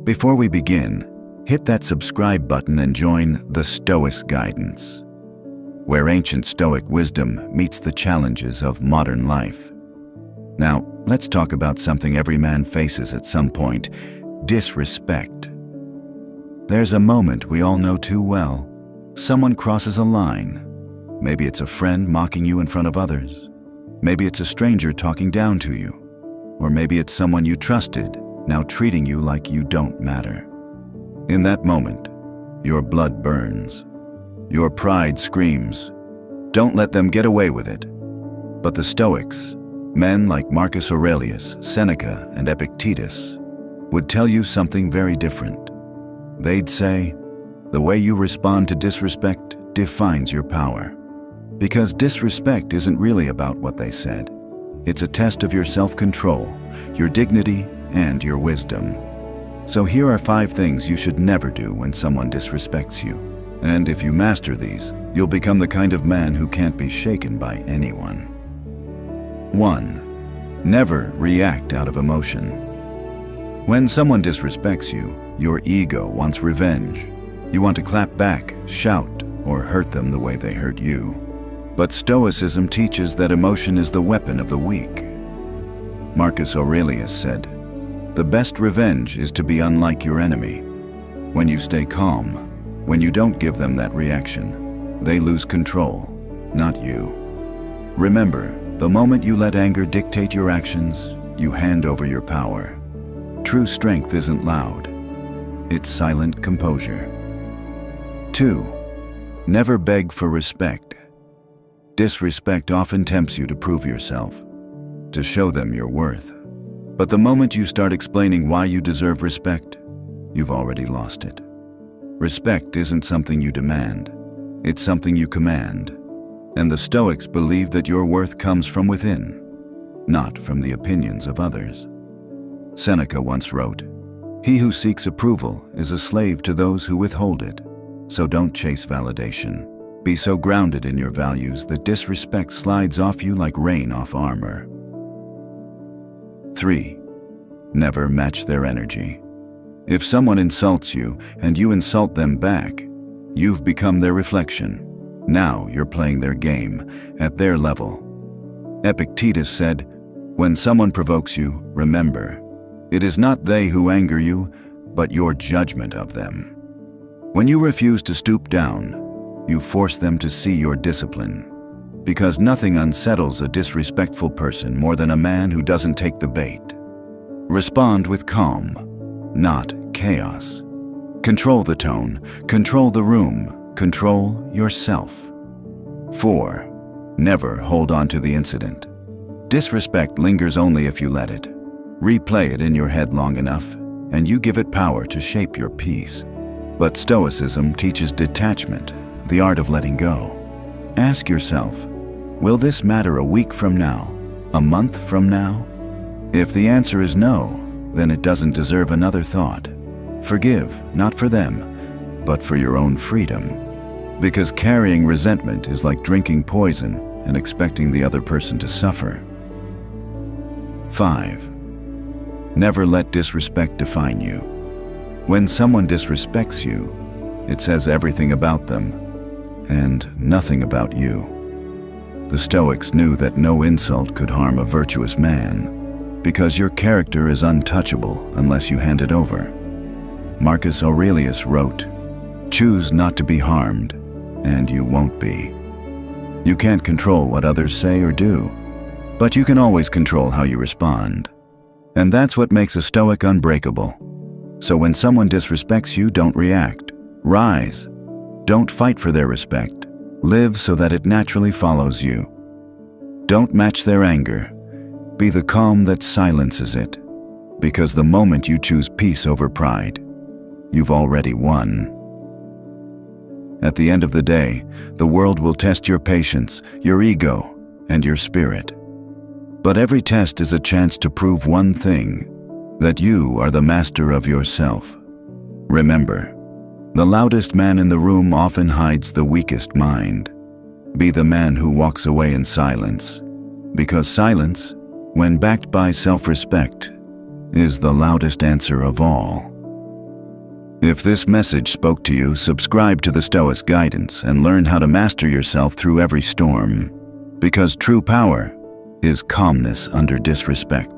Before we begin, hit that subscribe button and join the Stoice Guidance, where ancient Stoic wisdom meets the challenges of modern life. Now, let's talk about something every man faces at some point: disrespect. There's a moment we all know too well. Someone crosses a line. Maybe it's a friend mocking you in front of others. Maybe it's a stranger talking down to you. Or maybe it's someone you trusted, now treating you like you don't matter. In that moment, your blood burns. Your pride screams, "Don't let them get away with it." But the Stoics, men like Marcus Aurelius, Seneca, and Epictetus, would tell you something very different. They'd say, the way you respond to disrespect defines your power. Because disrespect isn't really about what they said. It's a test of your self-control, your dignity, and your wisdom. So here are 5 things you should never do when someone disrespects you. And if you master these, you'll become the kind of man who can't be shaken by anyone. 1. Never react out of emotion. When someone disrespects you, your ego wants revenge. You want to clap back, shout, or hurt them the way they hurt you. But Stoicism teaches that emotion is the weapon of the weak. Marcus Aurelius said, "The best revenge is to be unlike your enemy." When you stay calm, when you don't give them that reaction, they lose control, not you. Remember, the moment you let anger dictate your actions, you hand over your power. True strength isn't loud. It's silent composure. 2. Never beg for respect. Disrespect often tempts you to prove yourself, to show them your worth. But the moment you start explaining why you deserve respect, you've already lost it. Respect isn't something you demand, it's something you command. And the Stoics believe that your worth comes from within, not from the opinions of others. Seneca once wrote, "He who seeks approval is a slave to those who withhold it." So don't chase validation. Be so grounded in your values that disrespect slides off you like rain off armor. 3. Never match their energy. If someone insults you and you insult them back, you've become their reflection. Now you're playing their game, at their level. Epictetus said, "When someone provokes you, remember, it is not they who anger you, but your judgment of them." When you refuse to stoop down, you force them to see your discipline. Because nothing unsettles a disrespectful person more than a man who doesn't take the bait. Respond with calm, not chaos. Control the tone, control the room, control yourself. 4. Never hold on to the incident. Disrespect lingers only if you let it. Replay it in your head long enough, and you give it power to shape your peace. But Stoicism teaches detachment, the art of letting go. Ask yourself, will this matter a week from now, a month from now? If the answer is no, then it doesn't deserve another thought. Forgive, not for them, but for your own freedom. Because carrying resentment is like drinking poison and expecting the other person to suffer. 5. Never let disrespect define you. When someone disrespects you, it says everything about them and nothing about you. The Stoics knew that no insult could harm a virtuous man, because your character is untouchable unless you hand it over. Marcus Aurelius wrote, "Choose not to be harmed, and you won't be." You can't control what others say or do, but you can always control how you respond. And that's what makes a Stoic unbreakable. So when someone disrespects you, don't react. Rise. Don't fight for their respect. Live so that it naturally follows you. Don't match their anger. Be the calm that silences it. Because the moment you choose peace over pride, you've already won. At the end of the day, the world will test your patience, your ego, and your spirit. But every test is a chance to prove one thing, that you are the master of yourself. Remember, the loudest man in the room often hides the weakest mind. Be the man who walks away in silence, because silence, when backed by self-respect, is the loudest answer of all. If this message spoke to you, subscribe to the Stoice Guidance and learn how to master yourself through every storm. Because true power is calmness under disrespect.